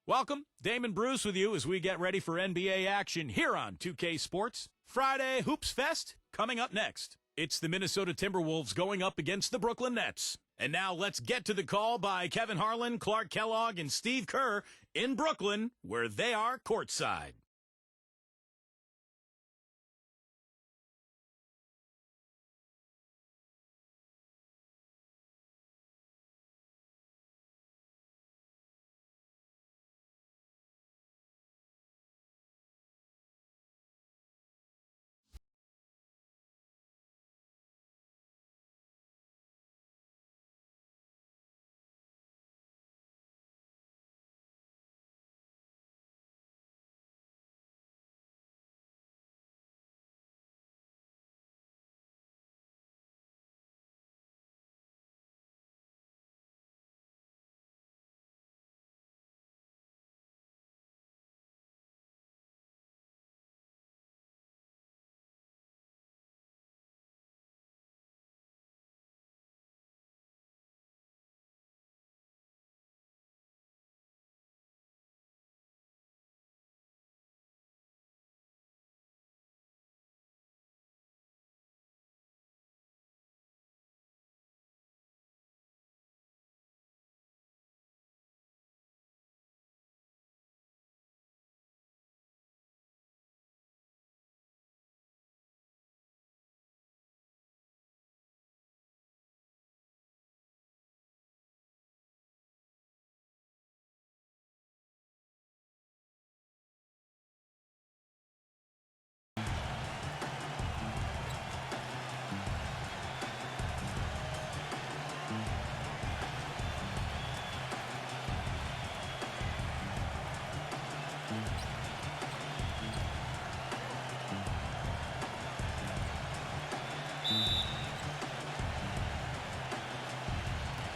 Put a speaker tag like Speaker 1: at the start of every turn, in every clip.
Speaker 1: Welcome, Damon Bruce with you as we get ready for NBA action here on 2K Sports. Friday Hoops Fest coming up next. It's the Minnesota Timberwolves going up against the Brooklyn Nets. And now let's get to the call by Kevin Harlan, Clark Kellogg, and Steve Kerr in Brooklyn, where they are courtside.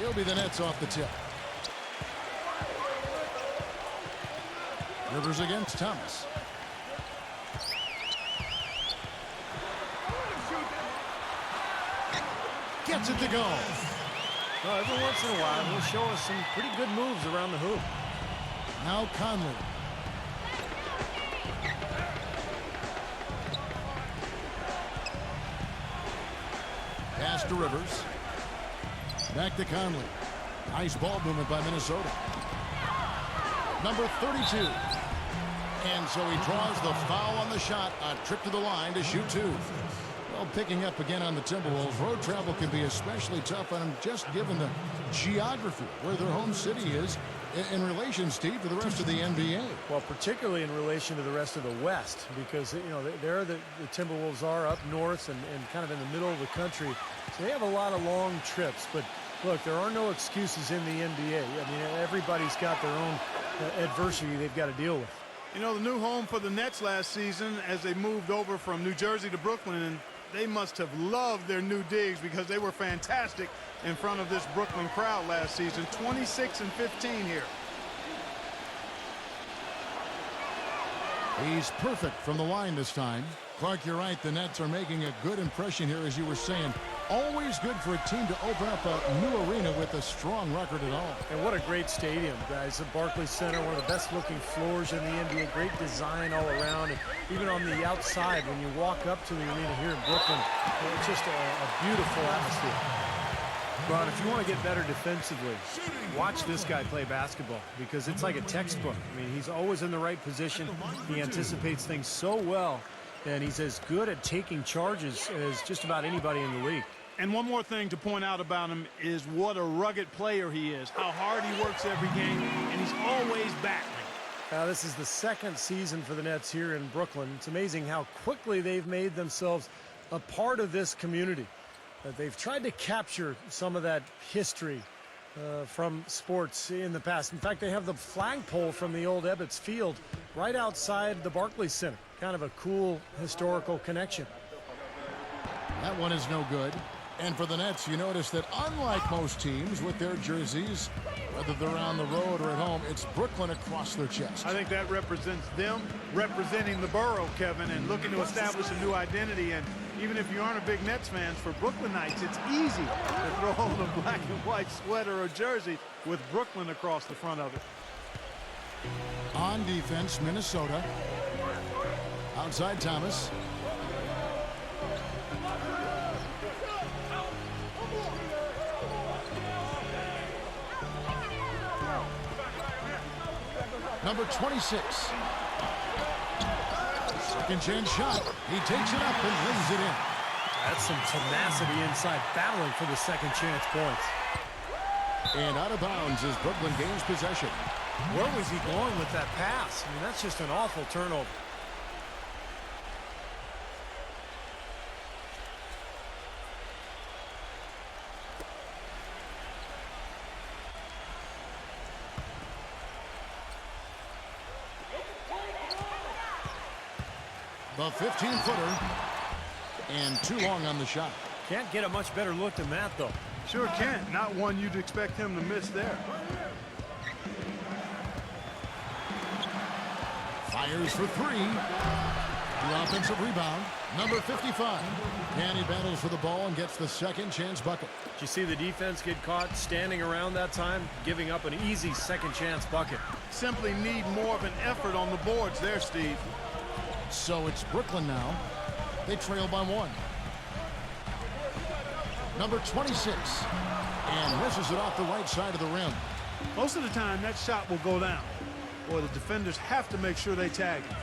Speaker 2: It'll be the Nets off the tip. Rivers against Thomas. Gets it to go.
Speaker 3: Well, every once in a while, he'll show us some pretty good moves around the hoop.
Speaker 2: Now Conley. Pass to Rivers. Back to Conley. Nice ball movement by Minnesota. Number 32. And so he draws the foul on the shot. A trip to the line to shoot two. Well, picking up again on the Timberwolves. Road travel can be especially tough on them just given the geography where their home city is in relation, Steve, to the rest of the NBA.
Speaker 3: Well, particularly in relation to the rest of the West, because, you know, there the Timberwolves are up north and kind of in the middle of the country. So they have a lot of long trips. But, look, there are no excuses in the NBA. I mean, everybody's got their own adversity they've got to deal with.
Speaker 4: You know, the new home for the Nets last season as they moved over from New Jersey to Brooklyn, and they must have loved their new digs because they were fantastic in front of this Brooklyn crowd last season. 26-15 here.
Speaker 2: He's perfect from the line this time. Clark, you're right. The Nets are making a good impression here, as you were saying. Always good for a team to open up a new arena with a strong record at all.
Speaker 3: And what a great stadium, guys. The Barclays Center, one of the best-looking floors in the NBA. Great design all around. And even on the outside, when you walk up to the arena here in Brooklyn, it's just a beautiful atmosphere. Ron, if you want to get better defensively, watch this guy play basketball because it's like a textbook. I mean, he's always in the right position. He anticipates things so well, and he's as good at taking charges as just about anybody in the league.
Speaker 4: And one more thing to point out about him is what a rugged player he is, how hard he works every game, and he's always battling.
Speaker 3: Now, this is the second season for the Nets here in Brooklyn. It's amazing how quickly they've made themselves a part of this community. They've tried to capture some of that history from sports in the past. In fact, they have the flagpole from the old Ebbets Field right outside the Barclays Center. Kind of a cool historical connection.
Speaker 2: That one is no good. And for the Nets, you notice that unlike most teams with their jerseys, whether they're on the road or at home, it's Brooklyn across their chest.
Speaker 4: I think that represents them representing the borough, Kevin, and looking to establish a new identity. And even if you aren't a big Nets fan, for Brooklynites, it's easy to throw on a black and white sweater or jersey with Brooklyn across the front of it.
Speaker 2: On defense, Minnesota. Outside Thomas. Number 26. Second chance shot. He takes it up and lays it in.
Speaker 3: That's some tenacity inside, battling for the second chance points.
Speaker 2: And out of bounds as Brooklyn gains possession.
Speaker 3: Where was he going with that pass? I mean, that's just an awful turnover.
Speaker 2: The 15-footer. And too long on the shot.
Speaker 3: Can't get a much better look than that, though.
Speaker 4: Sure can't. Not one you'd expect him to miss there.
Speaker 2: Fires for three. The offensive rebound. Number 55. And he battles for the ball and gets the second chance bucket.
Speaker 3: Did you see the defense get caught standing around that time, giving up an easy second chance bucket?
Speaker 4: Simply need more of an effort on the boards there, Steve.
Speaker 2: So it's Brooklyn now. They trail by one. Number 26. And misses it off the right side of the rim.
Speaker 4: Most of the time, that shot will go down. Or the defenders have to make sure they tag him.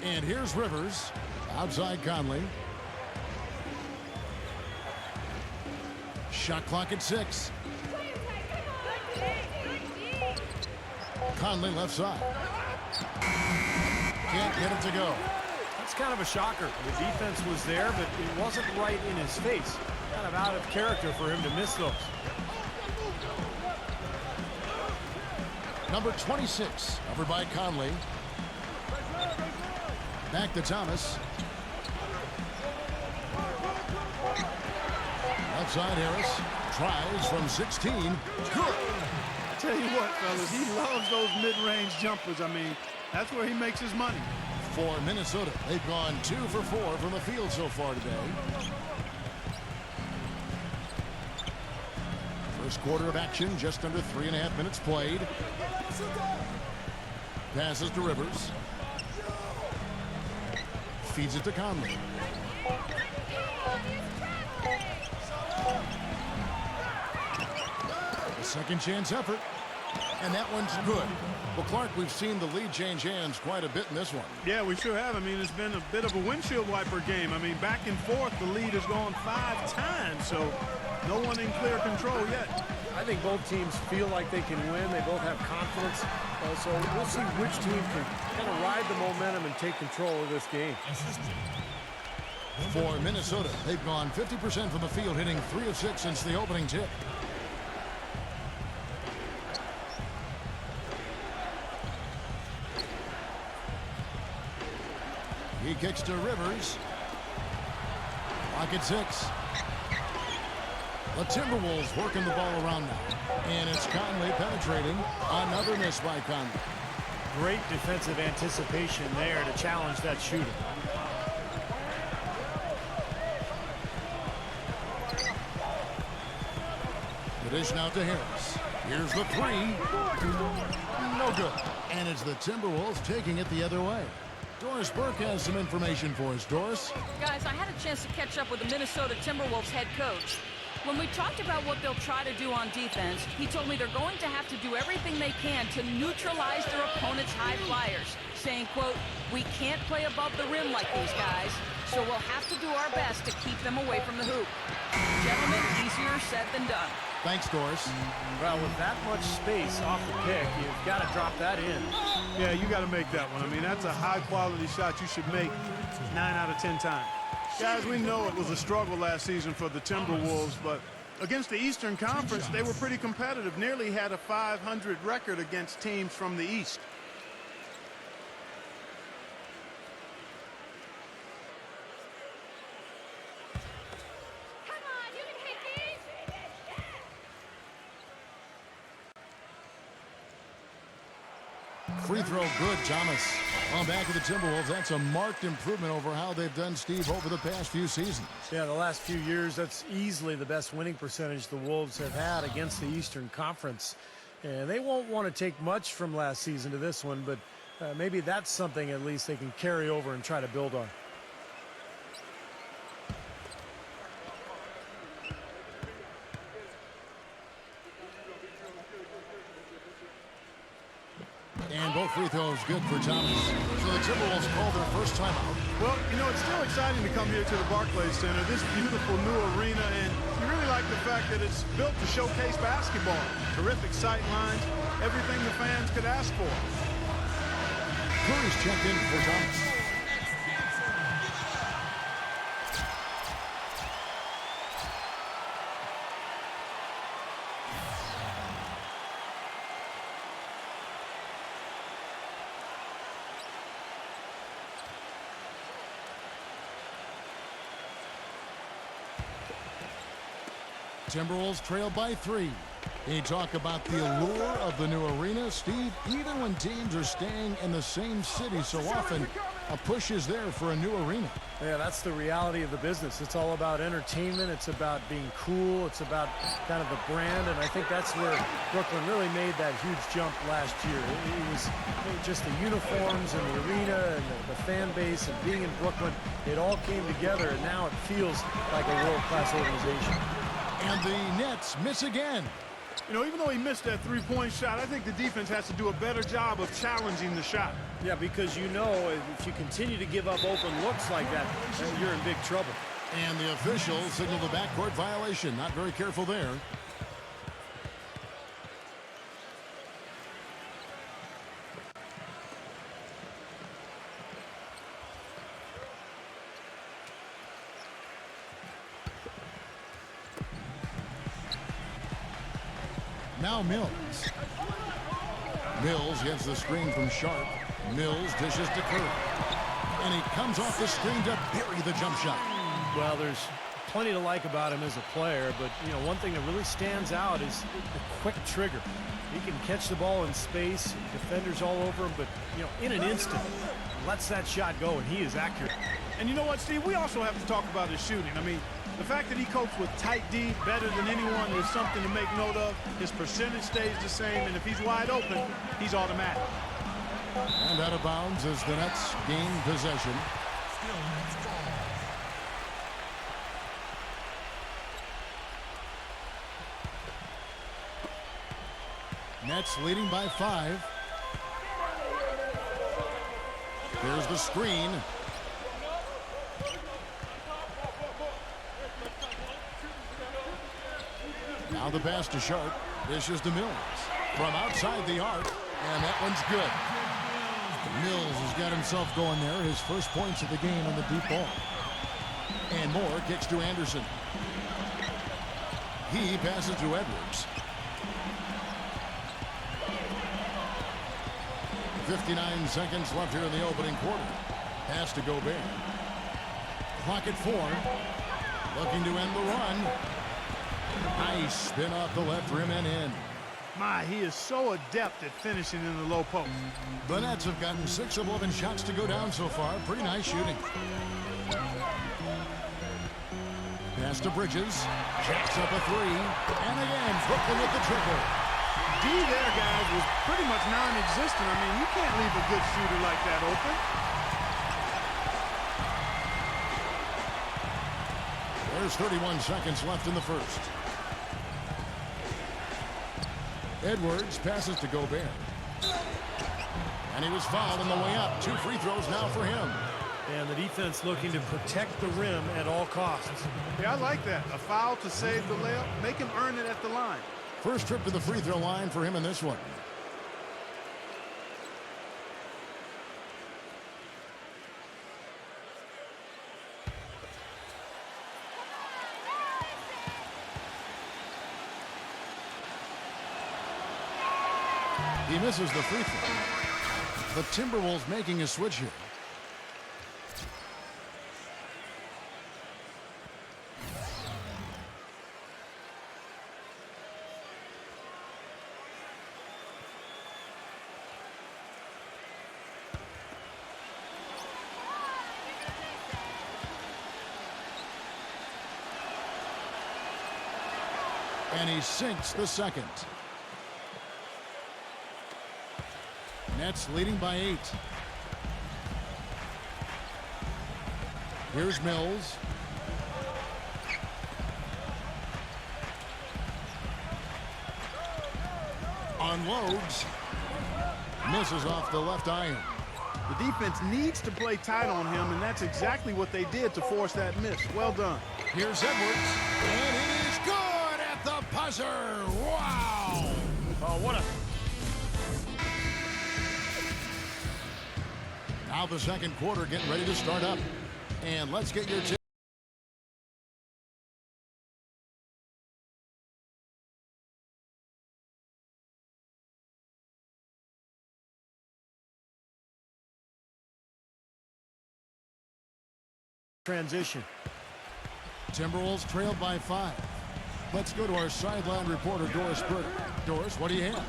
Speaker 2: And here's Rivers. Outside Conley. Shot clock at 6. Conley left side. Can't get it to go.
Speaker 3: That's kind of a shocker. The defense was there, but it wasn't right in his face. Kind of out of character for him to miss those.
Speaker 2: Number 26, over by Conley. Back to Thomas. Outside Harris. Tries from 16. Good.
Speaker 4: Tell you what, fellas, he loves those mid-range jumpers. I mean, that's where he makes his money.
Speaker 2: For Minnesota, they've gone 2 for 4 from the field so far today. First quarter of action, just under 3.5 minutes played. Passes to Rivers. Feeds it to Conley. A second chance effort. And that one's good. Well, Clark, we've seen the lead change hands quite a bit in this one.
Speaker 4: Yeah, we sure have. I mean, it's been a bit of a windshield wiper game. I mean, back and forth, the lead has gone 5 times, so no one in clear control yet.
Speaker 3: I think both teams feel like they can win. They both have confidence. So we'll see which team can kind of ride the momentum and take control of this game.
Speaker 2: For Minnesota, they've gone 50% from the field, hitting 3 of 6 since the opening tip. He kicks to Rivers. Lock at 6. The Timberwolves working the ball around now. And it's Conley penetrating. Another miss by Conley.
Speaker 3: Great defensive anticipation there to challenge that shooter.
Speaker 2: The dish now to Harris. Here's the 3. No good. And it's the Timberwolves taking it the other way. Doris Burke has some information for us. Doris?
Speaker 5: Guys, I had a chance to catch up with the Minnesota Timberwolves head coach. When we talked about what they'll try to do on defense, he told me they're going to have to do everything they can to neutralize their opponent's high flyers, saying, quote, "We can't play above the rim like these guys, so we'll have to do our best to keep them away from the hoop." Gentlemen, easier said than done.
Speaker 2: Thanks, Doris.
Speaker 3: Well, with that much space off the pick, you've got to drop that in.
Speaker 4: Yeah, you got to make that one. I mean, that's a high-quality shot you should make 9 out of 10 times. Guys, we know it was a struggle last season for the Timberwolves, but against the Eastern Conference, they were pretty competitive. Nearly had a 500 record against teams from the East.
Speaker 2: Free throw good, Thomas. On back of the Timberwolves, that's a marked improvement over how they've done, Steve, over the past few seasons.
Speaker 3: Yeah, the last few years, that's easily the best winning percentage the Wolves have had against the Eastern Conference. And they won't want to take much from last season to this one, but maybe that's something at least they can carry over and try to build on.
Speaker 2: And both free throws good for Thomas. So the Timberwolves call their first timeout.
Speaker 4: Well, you know, it's still exciting to come here to the Barclays Center, this beautiful new arena, and you really like the fact that it's built to showcase basketball. Terrific sight lines, everything the fans could ask for.
Speaker 2: Curry's checked in for Thomas. Timberwolves trail by 3. You talk about the allure of the new arena, Steve. Even when teams are staying in the same city so often, a push is there for a new arena.
Speaker 3: Yeah, that's the reality of the business. It's all about entertainment. It's about being cool. It's about kind of the brand. And I think that's where Brooklyn really made that huge jump last year. It was just the uniforms and the arena and the fan base and being in Brooklyn. It all came together, and now it feels like a world-class organization.
Speaker 2: And the Nets miss again.
Speaker 4: You know, even though he missed that three-point shot, I think the defense has to do a better job of challenging the shot.
Speaker 3: Yeah, because you know if you continue to give up open looks like that, you're in big trouble.
Speaker 2: And the official signaled a backcourt violation. Not very careful there. Now Mills. Mills gets the screen from Sharp. Mills dishes to Curry. And he comes off the screen to bury the jump shot.
Speaker 3: Well, there's plenty to like about him as a player, but, you know, one thing that really stands out is the quick trigger. He can catch the ball in space, defenders all over him, but, you know, in an instant, lets that shot go, and he is accurate.
Speaker 4: And you know what, Steve? We also have to talk about his shooting. I mean, the fact that he copes with tight D better than anyone is something to make note of. His percentage stays the same, and if he's wide open, he's automatic.
Speaker 2: And out of bounds as the Nets gain possession. Nets leading by 5. There's the screen. Now the pass to Sharp. Dishes to Mills. From outside the arc. And that one's good. Mills has got himself going there. His first points of the game on the deep ball. And Moore kicks to Anderson. He passes to Edwards. 59 seconds left here in the opening quarter. Pass to Gobert. Clock at 4. Looking to end the run. Nice spin off the left rim and in.
Speaker 4: My, he is so adept at finishing in the low post.
Speaker 2: The Nets have gotten 6 of 11 shots to go down so far. Pretty nice shooting. Pass to Bridges. Jacks up a 3. And again, Brooklyn with the triple.
Speaker 4: D there, guys, was pretty much non-existent. I mean, you can't leave a good shooter like that open.
Speaker 2: There's 31 seconds left in the first. Edwards passes to Gobert. And he was fouled on the way up. 2 free throws now for him.
Speaker 3: And the defense looking to protect the rim at all costs.
Speaker 4: Yeah, I like that. A foul to save the layup. Make him earn it at the line.
Speaker 2: First trip to the free throw line for him in this one. He misses the free throw. The Timberwolves making a switch here. And he sinks the second. Nets leading by 8. Here's Mills. Unloads. Misses off the left iron.
Speaker 4: The defense needs to play tight on him, and that's exactly what they did to force that miss. Well done.
Speaker 2: Here's Edwards. And it is good at the buzzer. Wow.
Speaker 3: Oh, what a...
Speaker 2: Now the second quarter getting ready to start up. And let's get your tip.
Speaker 3: Transition.
Speaker 2: Timberwolves trailed by 5. Let's go to our sideline reporter, Doris Burton. Doris, what do you have?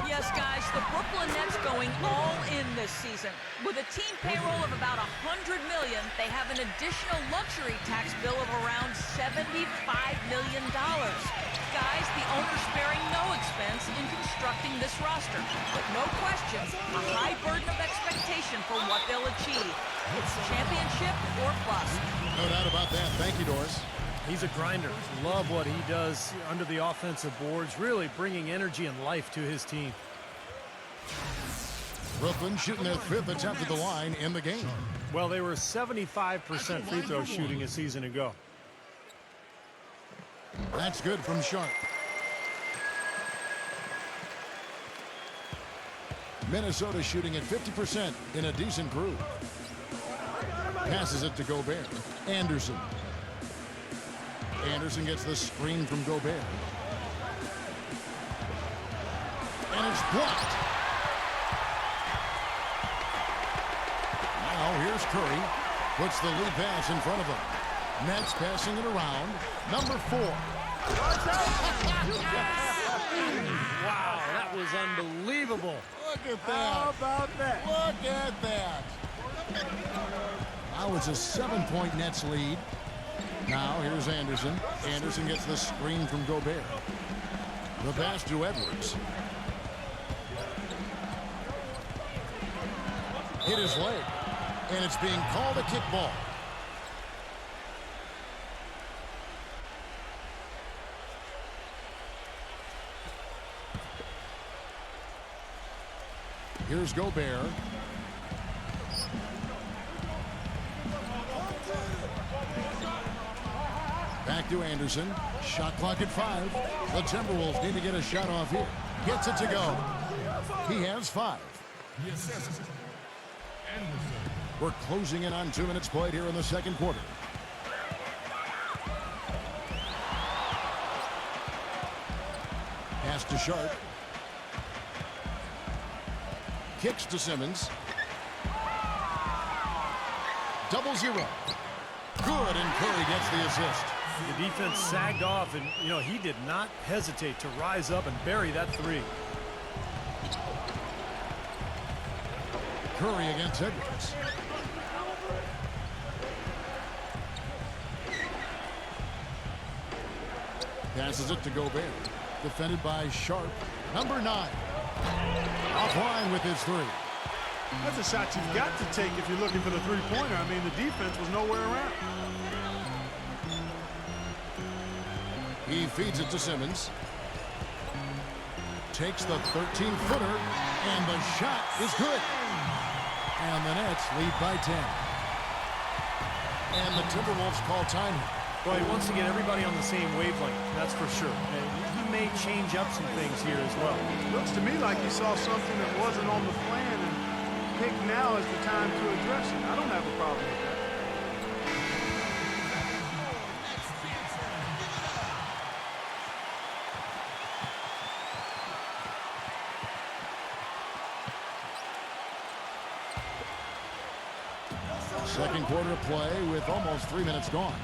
Speaker 5: Yes, guys, the Brooklyn Nets going all in this season. With a team payroll of about $100 million, they have an additional luxury tax bill of around $75 million. Guys, the owner's sparing no expense in constructing this roster. But no question, a high burden of expectation for what they'll achieve. It's championship or bust.
Speaker 2: No doubt about that. Thank you, Doris.
Speaker 3: He's a grinder. Love what he does under the offensive boards, really bringing energy and life to his team.
Speaker 2: Brooklyn shooting their 5th attempt at the line in the game.
Speaker 3: Well, they were 75% free throw shooting a season ago.
Speaker 2: That's good from Sharp. Minnesota shooting at 50% in a decent groove. Passes it to Gobert. Anderson. Anderson gets the screen from Gobert. And it's blocked. Now here's Curry. Puts the lead pass in front of him. Nets passing it around. Number 4.
Speaker 3: Wow, that was unbelievable.
Speaker 2: Look at that.
Speaker 4: How about that?
Speaker 2: Look at that. Now it's a 7-point Nets lead. Now here's Anderson. Anderson gets the screen from Gobert. The pass to Edwards. Hit his leg. And it's being called a kickball. Here's Gobert. Back to Anderson. Shot clock at 5. The Timberwolves need to get a shot off here. Gets it to go. He has 5. We're closing in on 2 minutes played here in the second quarter. Pass to Sharp. Kicks to Simmons. 0-0. Good, and Curry gets the assist.
Speaker 3: The defense sagged off, and, you know, he did not hesitate to rise up and bury that 3.
Speaker 2: Curry against Edwards. Passes it to Gobert. Defended by Sharp. Number 9. Offline with his 3.
Speaker 4: That's a shot you've got to take if you're looking for the three-pointer. I mean, the defense was nowhere around.
Speaker 2: He feeds it to Simmons. Takes the 13-footer, and the shot is good. And the Nets lead by 10. And the Timberwolves call time.
Speaker 3: Well, he wants to get everybody on the same wavelength, that's for sure. And he may change up some things here as well.
Speaker 4: Looks to me like he saw something that wasn't on the plan and picked now as the time to address it. I don't have a problem with that.
Speaker 2: Second quarter of play with almost 3 minutes gone.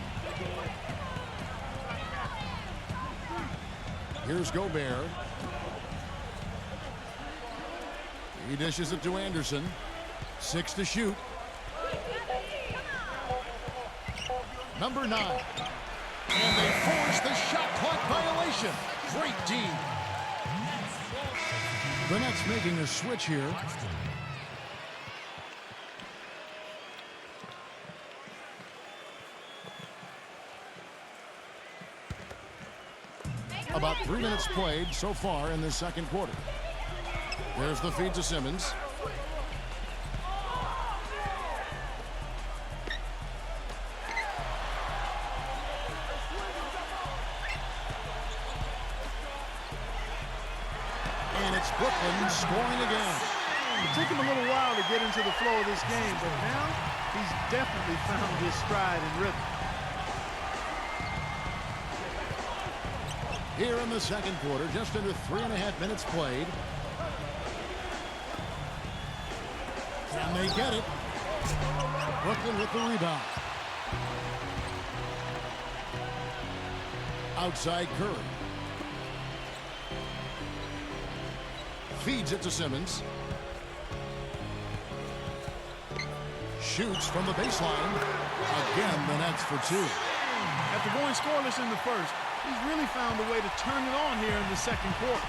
Speaker 2: Here's Gobert. He dishes it to Anderson. 6 to shoot. Number 9. And they force the shot clock violation. Great D. The Nets making a switch here. About 3 minutes played so far in this second quarter. There's the feed to Simmons. And it's Brooklyn scoring again.
Speaker 4: It took him a little while to get into the flow of this game, but now he's definitely found his stride and rhythm.
Speaker 2: Here in the second quarter, just under 3.5 minutes played. Can they get it? Brooklyn with the rebound. Outside Curry. Feeds it to Simmons. Shoots from the baseline. Again, the Nets for two.
Speaker 4: After going scoreless in the first, he's really found a way to turn it on here in the second quarter.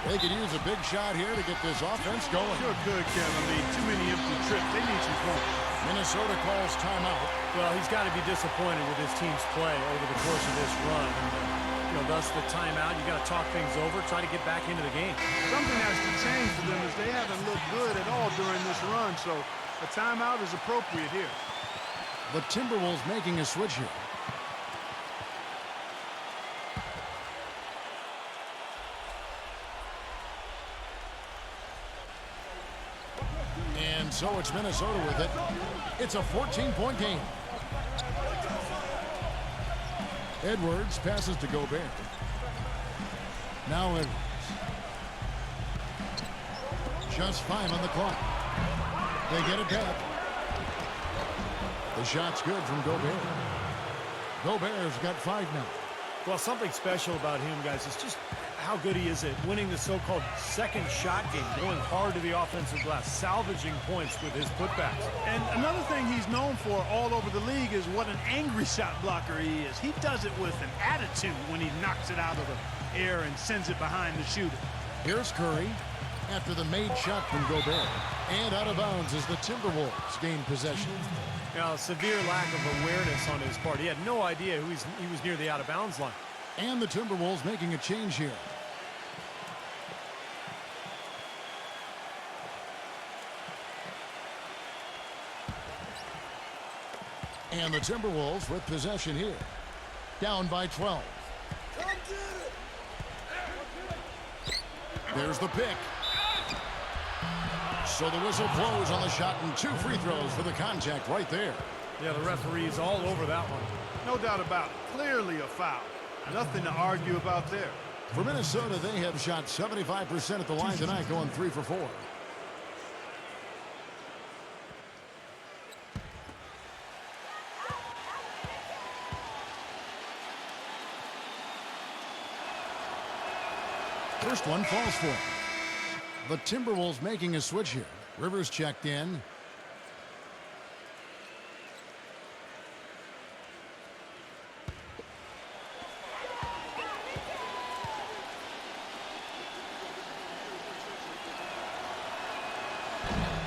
Speaker 2: They could use a big shot here to get this offense going.
Speaker 4: Sure could, Kevin. I mean, too many empty trips. They need some points.
Speaker 2: Minnesota calls timeout.
Speaker 3: Well, he's got to be disappointed with his team's play over the course of this run. And, thus the timeout. You got to talk things over, try to get back into the game.
Speaker 4: Something has to change for them as they haven't looked good at all during this run. So a timeout is appropriate here.
Speaker 2: The Timberwolves making a switch here. And so it's Minnesota with it. It's a 14-point game. Edwards passes to Gobert. Now Edwards. Just 5 on the clock. They get it back. The shot's good from Gobert. Gobert's got 5 now.
Speaker 3: Well, something special about him, guys, is just how good he is at winning the so-called second shot game, going hard to the offensive glass, salvaging points with his putbacks.
Speaker 4: And another thing he's known for all over the league is what an angry shot blocker he is. He does it with an attitude when he knocks it out of the air and sends it behind the shooter.
Speaker 2: Here's Curry after the made shot from Gobert. And out of bounds as the Timberwolves gain possession.
Speaker 3: Now, severe lack of awareness on his part. He had no idea he was near the out-of-bounds line.
Speaker 2: And the Timberwolves making a change here. And the Timberwolves with possession here. Down by 12. There's the pick. So the whistle blows on the shot and 2 free throws for the contact right there.
Speaker 3: Yeah, the referee's all over that one.
Speaker 4: No doubt about it. Clearly a foul. Nothing to argue about there.
Speaker 2: For Minnesota, they have shot 75% at the line tonight, going 3 for 4. First one falls for him. The Timberwolves making a switch here. Rivers checked in.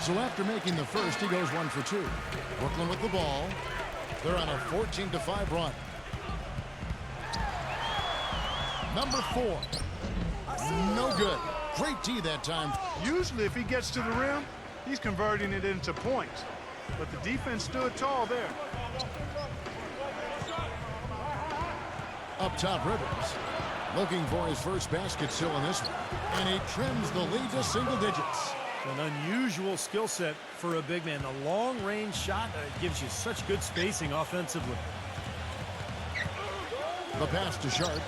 Speaker 2: So after making the first, he goes 1 for 2. Brooklyn with the ball. They're on a 14-5 run. Number 4. No good. Great D that time.
Speaker 4: Usually if he gets to the rim, he's converting it into points. But the defense stood tall there.
Speaker 2: Up top, Rivers. Looking for his first basket still in this one. And he trims the lead to single digits.
Speaker 3: An unusual skill set for a big man. The long-range shot gives you such good spacing offensively.
Speaker 2: The pass to Sharp.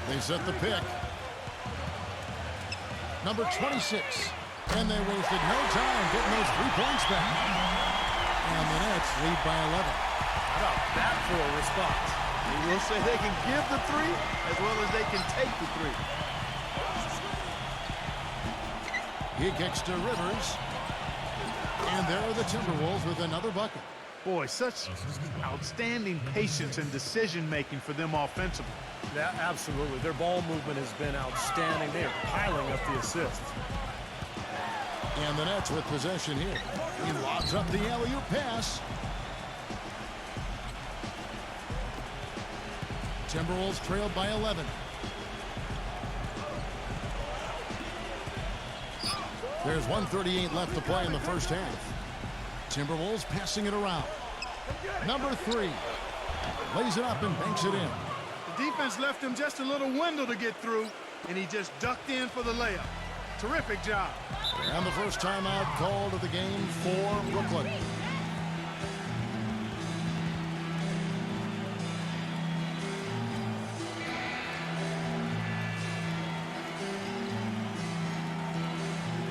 Speaker 2: They set the pick. Number 26. And they wasted no time getting those 3 points back. And the Nets lead by 11.
Speaker 3: How about that for a response?
Speaker 4: He will say they can give the 3 as well as they can take the 3.
Speaker 2: He kicks to Rivers. And there are the Timberwolves with another bucket.
Speaker 4: Boy, such outstanding patience and decision-making for them offensively.
Speaker 3: Yeah, absolutely. Their ball movement has been outstanding. They are piling up the assists.
Speaker 2: And the Nets with possession here. He lobs up the alley-oop pass. Timberwolves trailed by 11. There's 1:38 left to play in the first half. Timberwolves passing it around. Number 3 lays it up and banks it in.
Speaker 4: The defense left him just a little window to get through, and he just ducked in for the layup. Terrific job.
Speaker 2: And the first timeout called of the game for Brooklyn.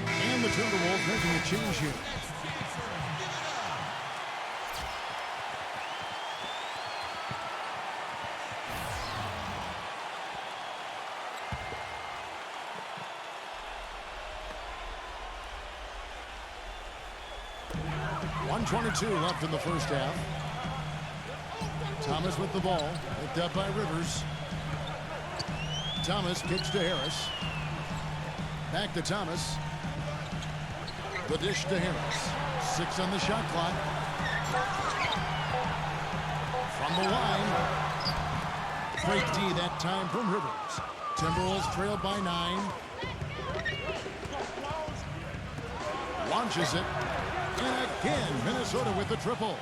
Speaker 2: And the Timberwolves making a change here. .22 left in the first half. Thomas with the ball, picked up by Rivers. Thomas kicks to Harris. Back to Thomas. The dish to Harris. 6 on the shot clock. From the line. Great D that time from Rivers. Timberwolves trailed by 9. Launches it. And again, Minnesota with the triple.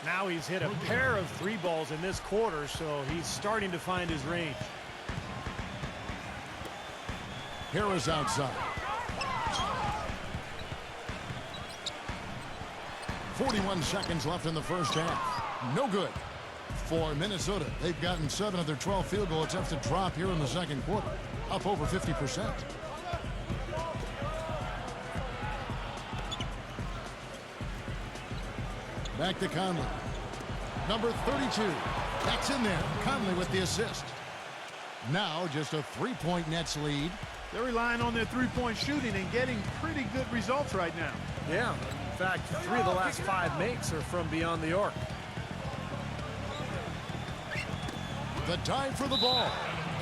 Speaker 3: Now he's hit a pair of 3 balls in this quarter, so he's starting to find his range.
Speaker 2: Harris outside. 41 seconds left in the first half. No good for Minnesota. They've gotten 7 of their 12 field goal attempts to drop here in the second quarter. Up over 50%. Back to Conley. Number 32. That's in there. Conley with the assist. Now just a 3-point Nets lead.
Speaker 4: They're relying on their three-point shooting and getting pretty good results right now.
Speaker 3: Yeah, in fact, 3 of the last 5 makes are from beyond the arc.
Speaker 2: The dive for the ball.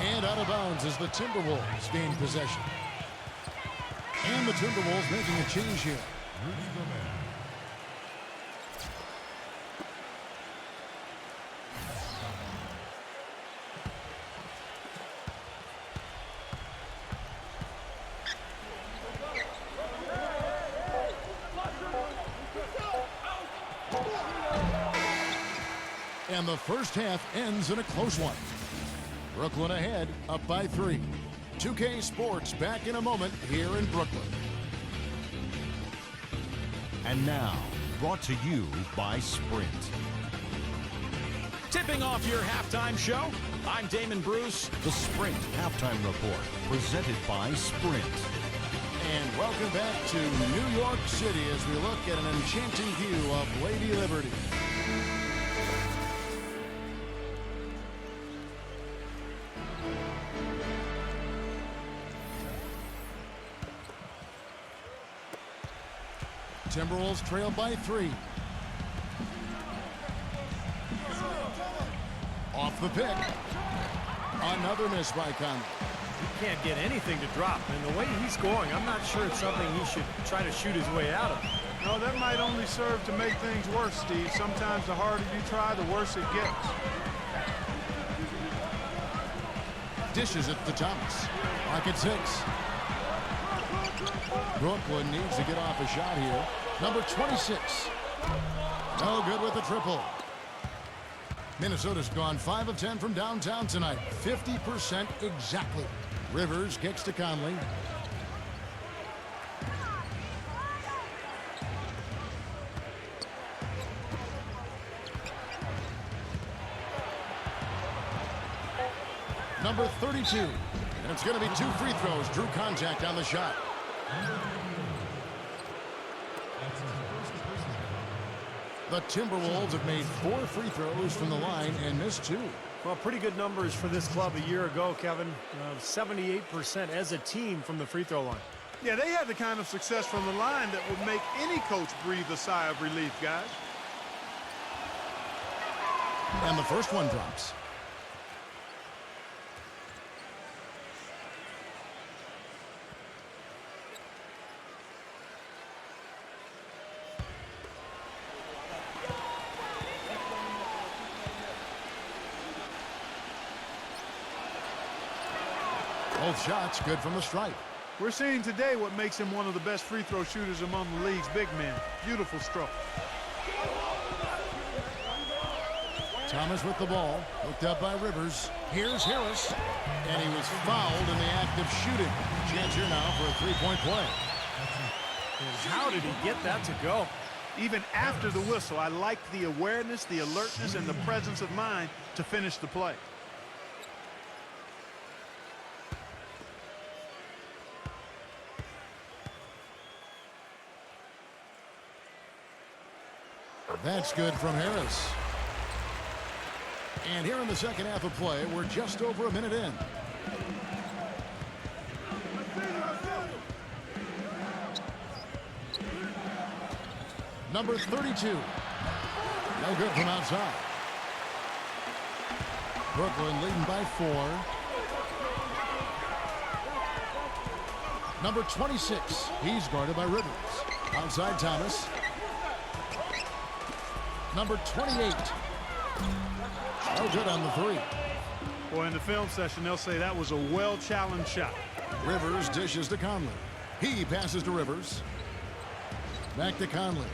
Speaker 2: And out of bounds as the Timberwolves gain possession. And the Timberwolves making a change here. And the first half ends in a close one. Brooklyn ahead, up by 3. 2K Sports back in a moment here in Brooklyn.
Speaker 6: And now, brought to you by Sprint.
Speaker 1: Tipping off your halftime show, I'm Damon Bruce.
Speaker 6: The Sprint Halftime Report, presented by Sprint.
Speaker 2: And welcome back to New York City as we look at an enchanting view of Lady Liberty. Timberwolves trail by 3. Off the pick. Another miss by Conley.
Speaker 3: He can't get anything to drop, and the way he's scoring, I'm not sure it's something he should try to shoot his way out of.
Speaker 4: No, that might only serve to make things worse, Steve. Sometimes the harder you try, the worse it gets.
Speaker 2: Dishes it to Thomas. Lock at 6. Brooklyn needs to get off a shot here. Number 26. No good with the triple. Minnesota's gone 5 of 10 from downtown tonight. 50% exactly. Rivers kicks to Conley. Number 32. And it's going to be 2 free throws. Drew contact on the shot. The Timberwolves have made 4 free throws from the line and missed 2.
Speaker 3: Well, pretty good numbers for this club a year ago, Kevin. 78% as a team from the free throw line.
Speaker 4: Yeah, they had the kind of success from the line that would make any coach breathe a sigh of relief, guys.
Speaker 2: And the first one drops. Both shots good from the stripe.
Speaker 4: We're seeing today what makes him one of the best free throw shooters among the league's big men. Beautiful stroke.
Speaker 2: Thomas with the ball, looked up by Rivers. Here's Harris, and he was fouled in the act of shooting. Chance here now for a three-point play.
Speaker 3: And how did he get that to go?
Speaker 4: Even after the whistle, I liked the awareness, the alertness, and the presence of mind to finish the play.
Speaker 2: That's good from Harris. And here in the second half of play, we're just over a minute in. Number 32. No good from outside. Brooklyn leading by 4. Number 26. He's guarded by Rivers. Outside Thomas. Number 28. No good on the three.
Speaker 4: Boy, in the film session, they'll say that was a well-challenged shot.
Speaker 2: Rivers dishes to Conley. He passes to Rivers. Back to Conley.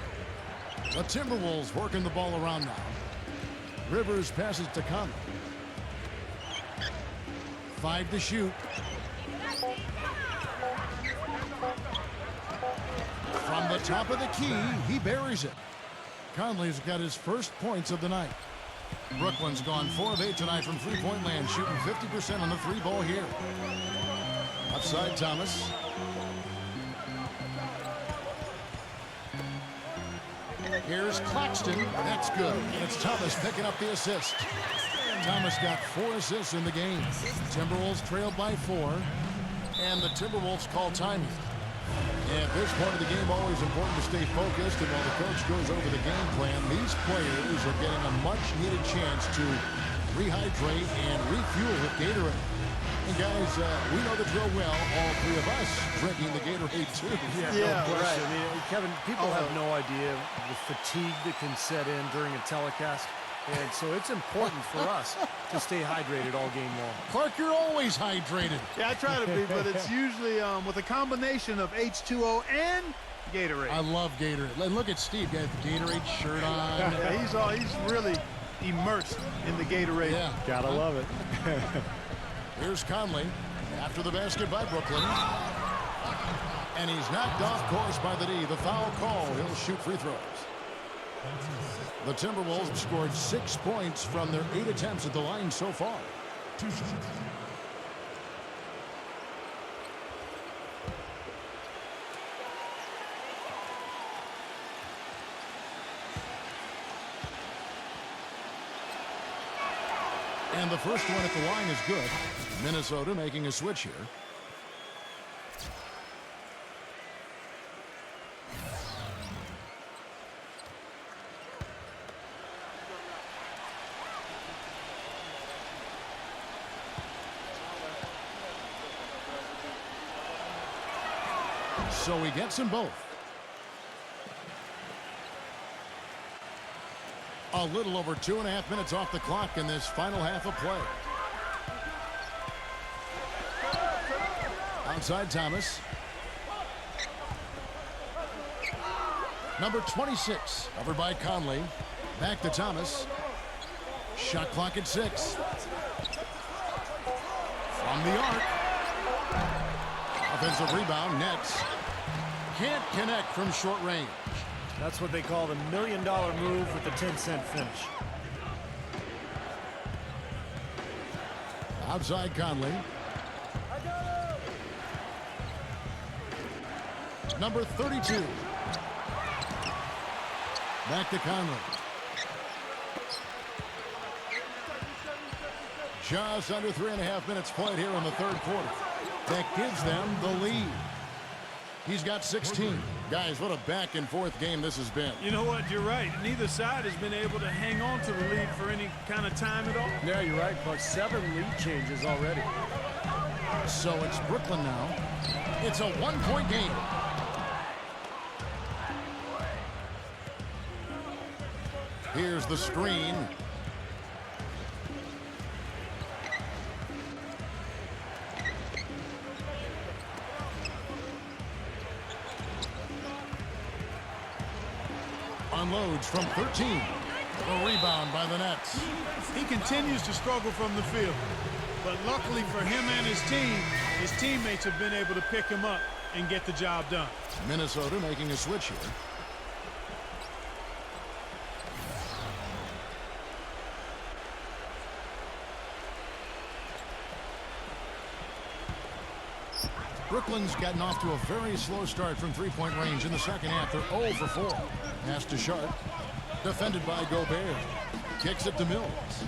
Speaker 2: The Timberwolves working the ball around now. Rivers passes to Conley. 5 to shoot. From the top of the key, he buries it. Conley's got his first points of the night. Brooklyn's gone 4 of 8 tonight from three-point land, shooting 50% on the three ball here. Upside Thomas. Here's Claxton. That's good. And it's Thomas picking up the assist. Thomas got 4 assists in the game. Timberwolves trailed by 4. And the Timberwolves call time. At this point of the game, always important to stay focused. And while the coach goes over the game plan, these players are getting a much-needed chance to rehydrate and refuel with Gatorade. And guys, we know the drill well. All 3 of us drinking the Gatorade too.
Speaker 3: Yeah, no question. Kevin, people have no idea the fatigue that can set in during a telecast. And so it's important for us to stay hydrated all game long.
Speaker 2: Clark, you're always hydrated.
Speaker 4: Yeah, I try to be, but it's usually with a combination of H2O and Gatorade.
Speaker 2: I love Gatorade. And look at Steve, got the Gatorade shirt on.
Speaker 4: Yeah, he's really immersed in the Gatorade.
Speaker 2: Yeah.
Speaker 3: Gotta love it.
Speaker 2: Here's Conley after the basket by Brooklyn. And he's knocked off course by the D. The foul call. He'll shoot free throws. The Timberwolves have scored 6 points from their 8 attempts at the line so far. And the first one at the line is good. Minnesota making a switch here. So he gets them both. A little over 2.5 minutes off the clock in this final half of play. Outside Thomas. Number 26, covered by Conley. Back to Thomas. Shot clock at 6. From the arc. Offensive rebound, Nets. Can't connect from short range.
Speaker 3: That's what they call the $1 million move with the 10-cent finish.
Speaker 2: Outside Conley. Number 32. Back to Conley. Just under 3.5 minutes played here in the third quarter. That gives them the lead. He's got 16. Guys, what a back-and-forth game this has been.
Speaker 4: You know what? You're right. Neither side has been able to hang on to the lead for any kind of time at all.
Speaker 3: Yeah, you're right, but 7 lead changes already.
Speaker 2: So it's Brooklyn now. It's a one-point game. Here's the screen. Unloads from 13. A rebound by the Nets.
Speaker 4: He continues to struggle from the field. But luckily for him and his teammates have been able to pick him up and get the job done.
Speaker 2: Minnesota making a switch here. Brooklyn's gotten off to a very slow start from three-point range in the second half. They're 0 for 4. Pass to Sharp. Defended by Gobert. Kicks it to Mills.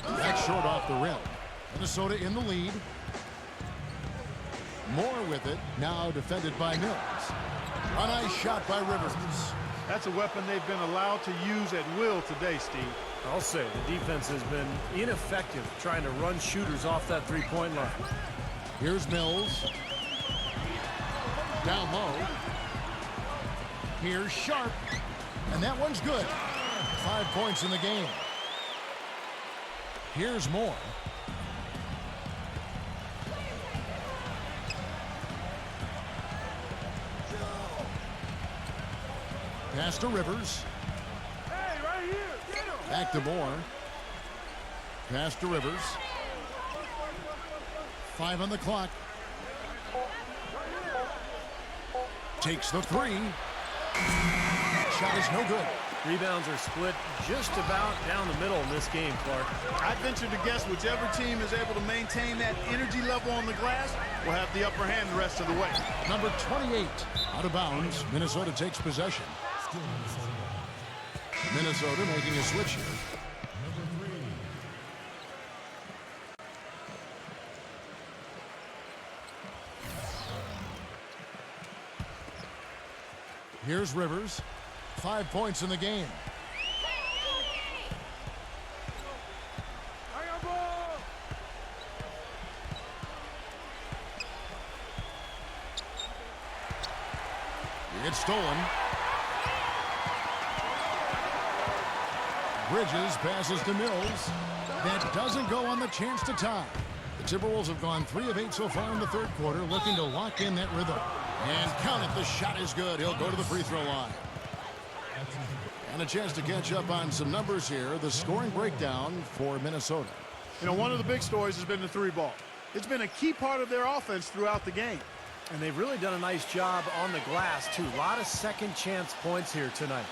Speaker 2: That's short off the rim. Minnesota in the lead. Moore with it. Now defended by Mills. A nice shot by Rivers.
Speaker 4: That's a weapon they've been allowed to use at will today, Steve.
Speaker 3: I'll say the defense has been ineffective trying to run shooters off that three-point line.
Speaker 2: Here's Mills. Down low. Here's Sharp. And that one's good. 5 points in the game. Here's Moore. Pass to Rivers. Back to Moore. Pass to Rivers. 5 on the clock. Takes the three. Shot is no good.
Speaker 3: Rebounds are split just about down the middle in this game, Clark.
Speaker 4: I'd venture to guess whichever team is able to maintain that energy level on the glass will have the upper hand the rest of the way.
Speaker 2: Number 28 out of bounds. Minnesota takes possession. Minnesota making a switch here. Here's Rivers. 5 points in the game. It's stolen. Bridges passes to Mills. That doesn't go on the chance to tie. The Timberwolves have gone 3 of 8 so far in the third quarter, looking to lock in that rhythm. And count it, the shot is good. He'll go to the free throw line. And a chance to catch up on some numbers here. The scoring breakdown for Minnesota.
Speaker 4: You know, one of the big stories has been the three ball. It's been a key part of their offense throughout the game.
Speaker 3: And they've really done a nice job on the glass, too. A lot of second chance points here tonight.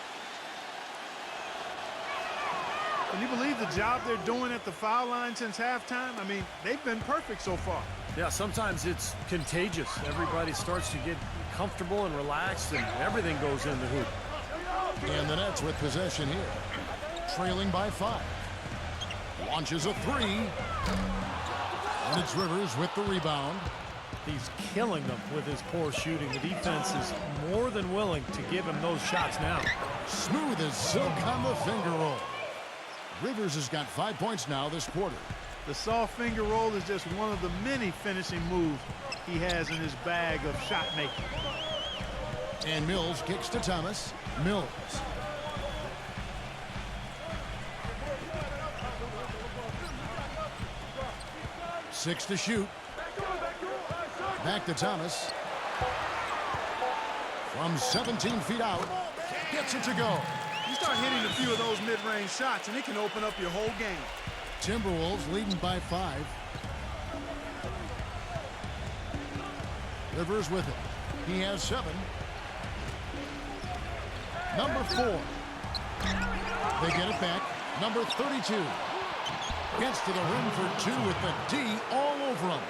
Speaker 4: Can you believe the job they're doing at the foul line since halftime? I mean, they've been perfect so far.
Speaker 3: Yeah, sometimes it's contagious. Everybody starts to get comfortable and relaxed, and everything goes in the hoop.
Speaker 2: And the Nets with possession here. Trailing by 5. Launches a three. And it's Rivers with the rebound.
Speaker 3: He's killing them with his poor shooting. The defense is more than willing to give him those shots now.
Speaker 2: Smooth as silk on the finger roll. Rivers has got 5 points now this quarter.
Speaker 4: The soft finger roll is just one of the many finishing moves he has in his bag of shot making.
Speaker 2: And Mills kicks to Thomas. Mills. Six to shoot. Back to Thomas. From 17 feet out. Gets it to go.
Speaker 4: You start hitting a few of those mid-range shots, and it can open up your whole game.
Speaker 2: Timberwolves leading by 5. Rivers with it. He has 7. Number 4. They get it back. Number 32. Gets to the rim for 2 with the D all over him.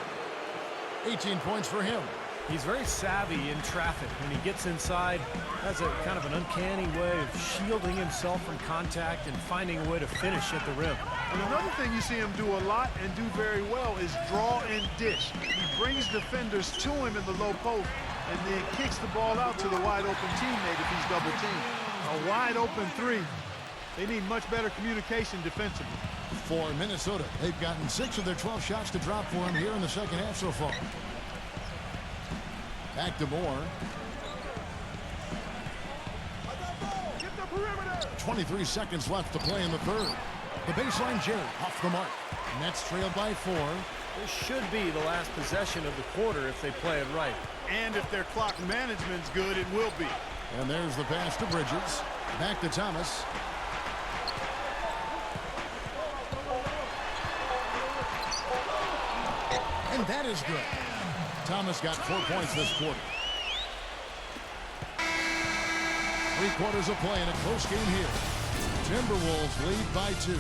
Speaker 2: 18 points for him.
Speaker 3: He's very savvy in traffic. When he gets inside, has a kind of an uncanny way of shielding himself from contact and finding a way to finish at the rim.
Speaker 4: And another thing you see him do a lot and do very well is draw and dish. He brings defenders to him in the low post and then kicks the ball out to the wide open teammate if he's double teamed. A wide open three. They need much better communication defensively.
Speaker 2: For Minnesota, they've gotten 6 of their 12 shots to drop for him here in the second half so far. Back to Moore. 23 seconds left to play in the third. The baseline Jerry off the mark. Nets trailed by 4.
Speaker 3: This should be the last possession of the quarter if they play it right.
Speaker 4: And if their clock management's good, it will be.
Speaker 2: And there's the pass to Bridges. Back to Thomas. And that is good. Thomas got 4 points this quarter. 3 quarters of play in a close game here. Timberwolves lead by 2.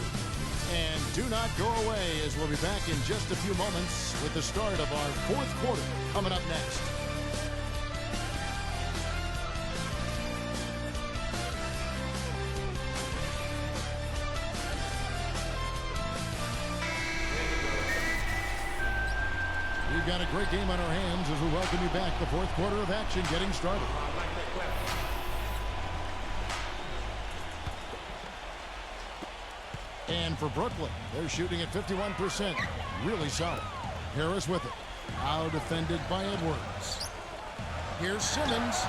Speaker 2: And do not go away, as we'll be back in just a few moments with the start of our 4th quarter coming up next. We've got a great game on our hands as we welcome you back. The 4th quarter of action getting started. And for Brooklyn, they're shooting at 51%. Really solid. Harris with it. Now defended by Edwards. Here's Simmons.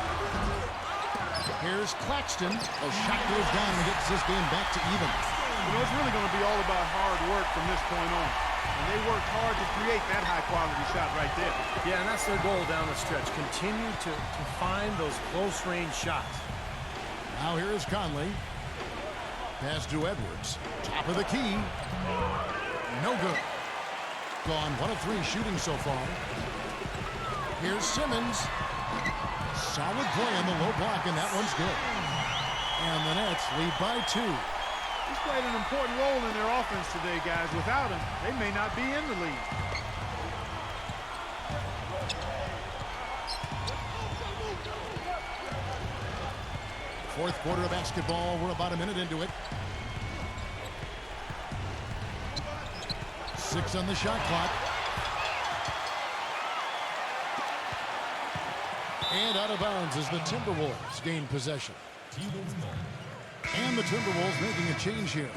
Speaker 2: Here's Claxton. A shot goes down and gets this game back to even.
Speaker 4: You know, it's really going to be all about hard work from this point on. And they worked hard to create that high-quality shot right there.
Speaker 3: Yeah, and that's their goal down the stretch. Continue to find those close-range shots.
Speaker 2: Now here is Conley. Pass to Edwards. Top of the key. No good. Gone 1 of 3 shooting so far. Here's Simmons. Solid play on the low block, and that one's good. And the Nets lead by 2.
Speaker 4: He's played an important role in their offense today, guys. Without him, they may not be in the lead.
Speaker 2: Fourth quarter of basketball. We're about a minute into it. 6 on the shot clock. And out of bounds as the Timberwolves gain possession. And the Timberwolves making a change here.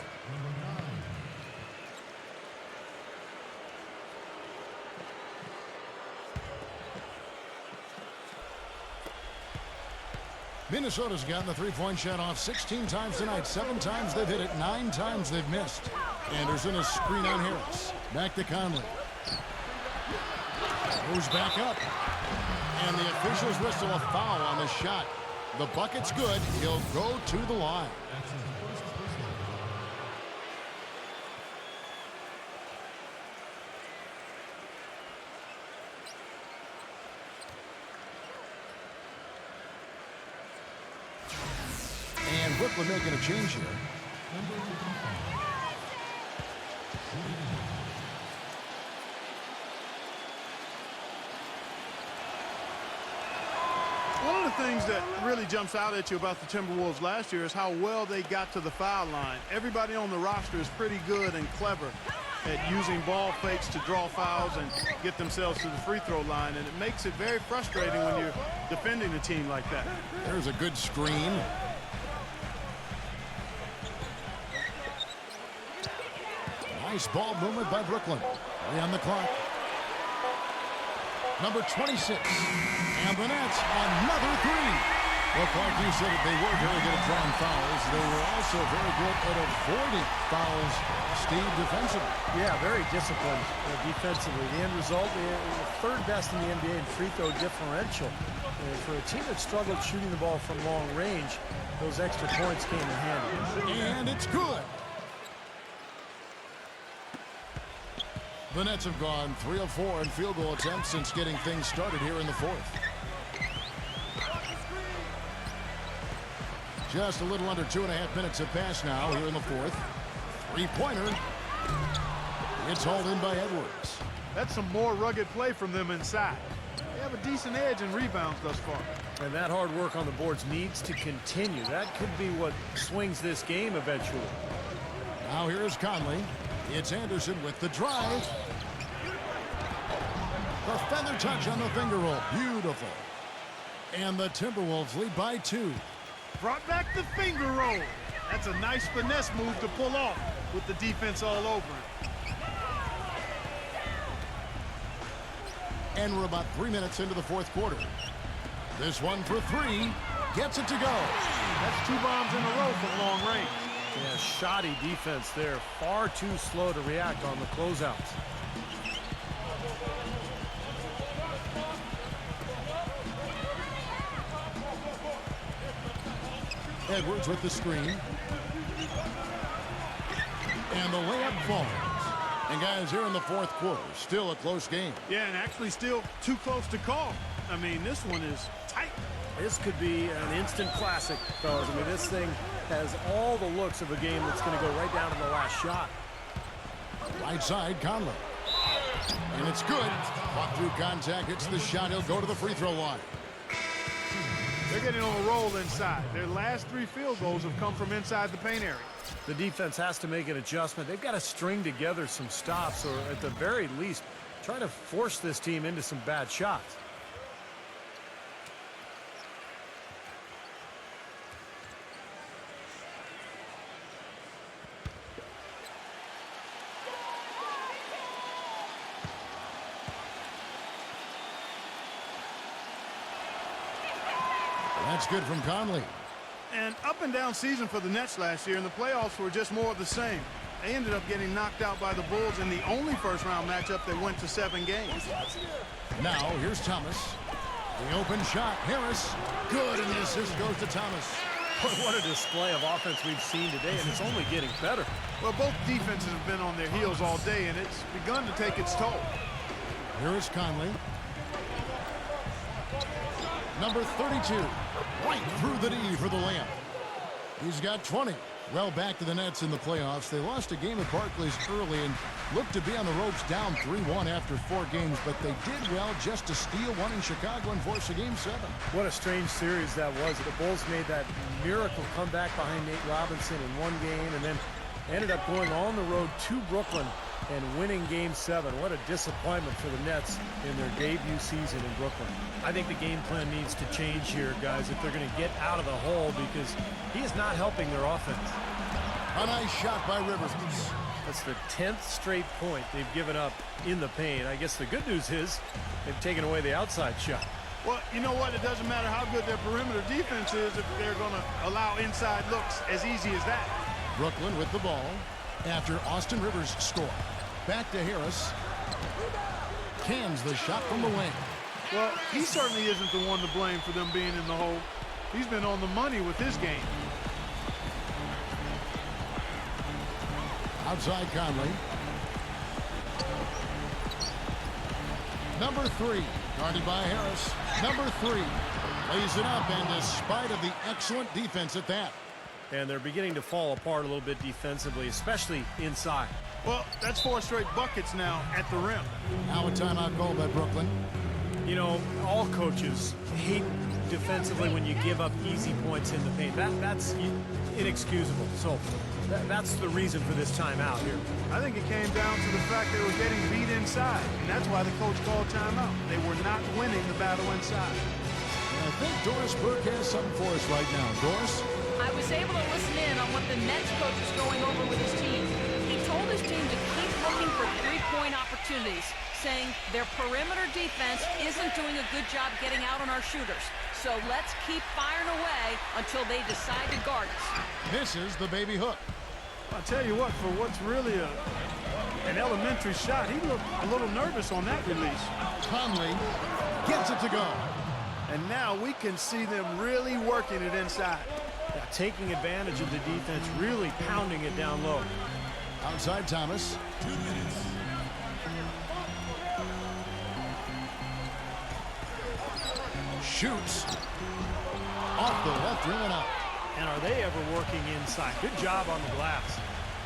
Speaker 2: Minnesota's gotten the three-point shot off 16 times tonight. 7 times they've hit it. 9 times they've missed. Anderson a screen on Harris. Back to Conley. Moves back up. And the officials whistle a foul on the shot. The bucket's good. He'll go to the line. And Brooklyn making a change here.
Speaker 4: One of the things that really jumps out at you about the Timberwolves last year is how well they got to the foul line. Everybody on the roster is pretty good and clever at using ball fakes to draw fouls and get themselves to the free throw line, and it makes it very frustrating when you're defending a team like that.
Speaker 2: There's a good screen. Nice ball movement by Brooklyn. 3 on the clock. Number 26. And the Nets, another 3. Well, Clark, you said that they were very good at drawing fouls. They were also very good at avoiding fouls, Steve, defensively.
Speaker 3: Yeah, very disciplined defensively. The end result, they're 3rd best in the NBA in free throw differential. And for a team that struggled shooting the ball from long range, those extra points came in handy.
Speaker 2: And it's good. The Nets have gone 3 of 4 in field goal attempts since getting things started here in the 4th. Just a little under 2.5 minutes have passed now here in the 4th. 3-pointer. It's hauled in by Edwards.
Speaker 4: That's some more rugged play from them inside. They have a decent edge in rebounds thus far.
Speaker 3: And that hard work on the boards needs to continue. That could be what swings this game eventually.
Speaker 2: Now here is Conley. It's Anderson with the drive. The feather touch on the finger roll. Beautiful. And the Timberwolves lead by 2.
Speaker 4: Brought back the finger roll. That's a nice finesse move to pull off with the defense all over it.
Speaker 2: And we're about 3 minutes into the 4th quarter. This one for 3. Gets it to go.
Speaker 4: That's 2 bombs in a row from long range.
Speaker 3: Yeah, shoddy defense there. Far too slow to react on the closeouts.
Speaker 2: Edwards with the screen. And the layup falls. And guys, here in the fourth quarter, still a close game.
Speaker 4: Yeah, and actually still too close to call. I mean, this one is tight.
Speaker 3: This could be an instant classic, fellas. I mean, this thing has all the looks of a game that's going to go right down to the last shot.
Speaker 2: Right side, Conley. And it's good. Fought through contact, hits the shot. He'll go to the free throw line.
Speaker 4: They're getting on a roll inside. Their last 3 field goals have come from inside the paint area.
Speaker 3: The defense has to make an adjustment. They've got to string together some stops, or at the very least, try to force this team into some bad shots.
Speaker 2: That's good from Conley.
Speaker 4: And up and down season for the Nets last year, and the playoffs were just more of the same. They ended up getting knocked out by the Bulls in the only first-round matchup that went to 7 games.
Speaker 2: Now, here's Thomas. The open shot, Harris. Good, and the assist goes to Thomas.
Speaker 3: What a display of offense we've seen today, and it's only getting better.
Speaker 4: Well, both defenses have been on their heels all day, and it's begun to take its toll.
Speaker 2: Here is Conley. Number 32. Right through the D for the layup. He's got 20. Well, back to the Nets in the playoffs. They lost a game at Barclays early and looked to be on the ropes down 3-1 after 4 games, but they did well just to steal one in Chicago and force a Game 7.
Speaker 3: What a strange series that was. The Bulls made that miracle comeback behind Nate Robinson in 1 game and then ended up going on the road to Brooklyn and winning Game 7. What a disappointment for the Nets in their debut season in Brooklyn. I think the game plan needs to change here, guys, if they're going to get out of the hole, because he is not helping their offense.
Speaker 2: A nice shot by Rivers.
Speaker 3: That's the 10th straight point they've given up in the paint. I guess the good news is they've taken away the outside shot.
Speaker 4: Well, you know what? It doesn't matter how good their perimeter defense is if they're going to allow inside looks as easy as that.
Speaker 2: Brooklyn with the ball after Austin Rivers scored. Back to Harris. Cans the shot from the wing.
Speaker 4: Well, he certainly isn't the one to blame for them being in the hole. He's been on the money with his game.
Speaker 2: Outside Conley. Number 3, guarded by Harris. Number 3, lays it up, and despite of the excellent defense at that.
Speaker 3: And they're beginning to fall apart a little bit defensively, especially inside.
Speaker 4: Well, that's 4 straight buckets now at the rim.
Speaker 2: Now a timeout call by Brooklyn.
Speaker 3: You know, all coaches hate defensively when you give up easy points in the paint. That's inexcusable. So that's the reason for this timeout here.
Speaker 4: I think it came down to the fact they were getting beat inside, and that's why the coach called timeout. They were not winning the battle inside.
Speaker 2: I think Doris Burke has something for us right now. Doris?
Speaker 5: I was able to listen in on what the Nets coach is going over with his team. He told his team to keep looking for three-point opportunities, saying their perimeter defense isn't doing a good job getting out on our shooters. So let's keep firing away until they decide to guard us.
Speaker 2: This is the baby hook.
Speaker 4: I'll tell you what, for what's really an elementary shot, he looked a little nervous on that release.
Speaker 2: Conley gets it to go.
Speaker 4: And now we can see them really working it inside.
Speaker 3: Yeah, taking advantage of the defense, really pounding it down low.
Speaker 2: Outside Thomas.
Speaker 6: 2 minutes.
Speaker 2: Shoots. Off the left rim and out.
Speaker 3: And are they ever working inside? Good job on the glass.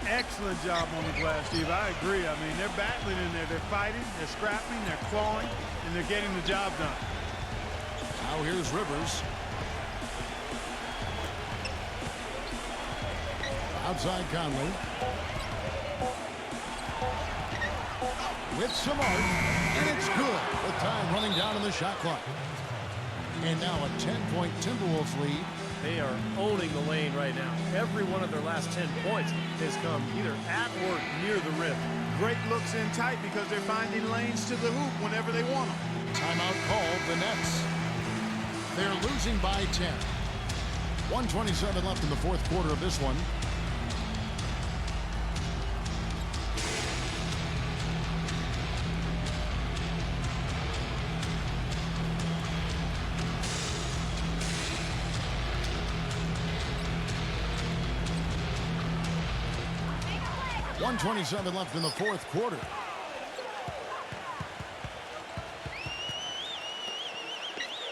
Speaker 4: Excellent job on the glass, Steve. I agree. I mean, they're battling in there. They're fighting, they're scrapping, they're clawing, and they're getting the job done.
Speaker 2: Now here's Rivers. Outside Conley. With some art, and it's good. With time running down in the shot clock. And now a 10-point Timberwolves lead.
Speaker 3: They are owning the lane right now. Every one of their last 10 points has come either at or near the rim.
Speaker 4: Great looks in tight because they're finding lanes to the hoop whenever they want them.
Speaker 2: Timeout called, the Nets. They're losing by 10. 1:27 left in the fourth quarter of this one. 1:27 left in the fourth quarter.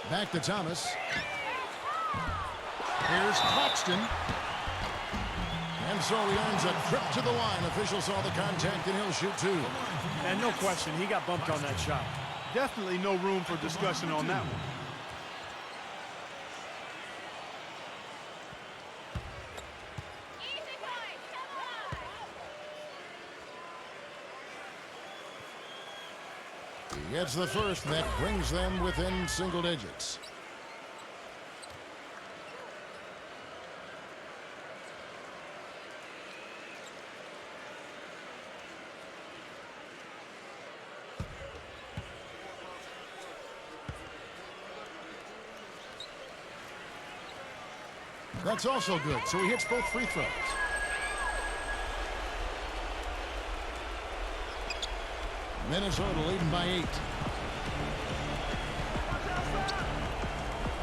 Speaker 2: Back to Thomas. Here's Claxton. And so he earns a trip to the line. Officials saw the contact, and he'll shoot two.
Speaker 3: And no question, he got bumped on that shot.
Speaker 4: Definitely no room for discussion on that one.
Speaker 2: He gets the first, and that brings them within single digits. That's also good, so he hits both free throws. Minnesota leading by 8.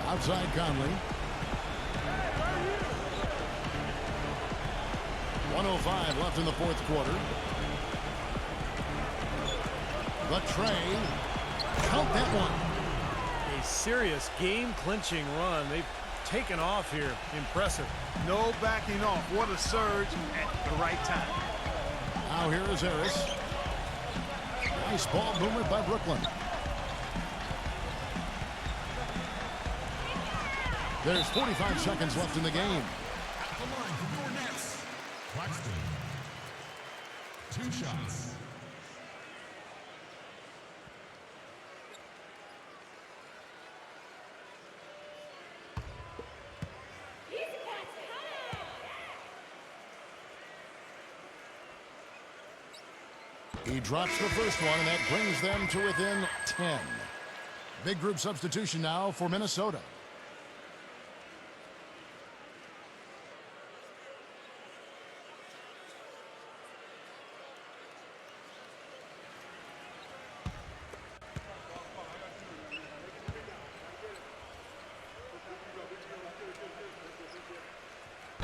Speaker 2: Outside Conley. 1:05 left in the fourth quarter. The tray. Count that one.
Speaker 3: A serious game-clinching run. They've taken off here. Impressive.
Speaker 4: No backing off. What a surge at the right time.
Speaker 2: Now here is Harris. Nice ball movement by Brooklyn. There's 45 seconds left in the game.
Speaker 6: At the line for your nets. Claxton. 2 shots.
Speaker 2: He drops the first one, and that brings them to within 10. Big group substitution now for Minnesota.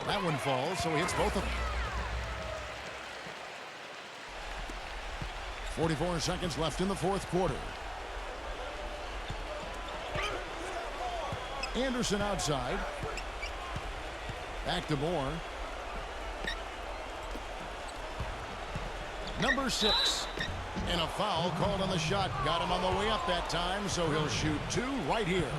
Speaker 2: That one falls, so he hits both of them. 44 seconds left in the fourth quarter. Anderson outside. Back to Moore. Number 6. And a foul called on the shot. Got him on the way up that time, so he'll shoot 2 right here.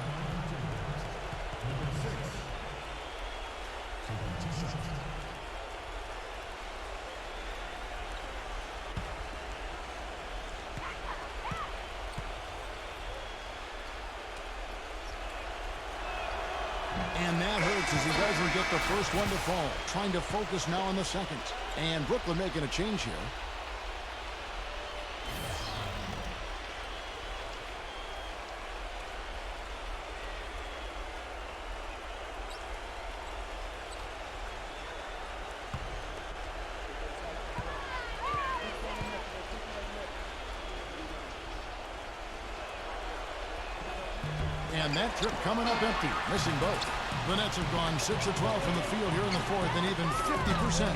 Speaker 2: And that hurts as he doesn't get the first one to fall. Trying to focus now on the second. And Brooklyn making a change here. And that trip coming up empty, missing both. The Nets have gone 6 of 12 from the field here in the fourth and even 50%.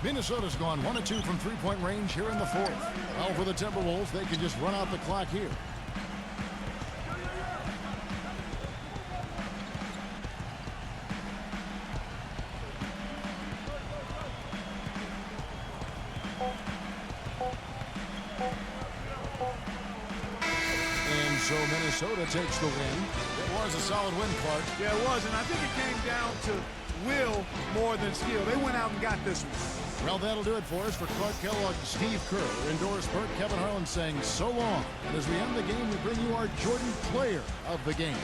Speaker 2: Minnesota's gone 1 of 2 from three-point range here in the fourth. Well, for the Timberwolves, they can just run out the clock here. So Minnesota takes the win. It was a solid win, Clark.
Speaker 4: Yeah, it was, and I think it came down to will more than skill. They went out and got this one.
Speaker 2: Well, that'll do it for us. For Clark Kellogg, Steve Kerr, Indoors Burt, Kevin Harlan saying so long. And as we end the game, we bring you our Jordan Player of the Game.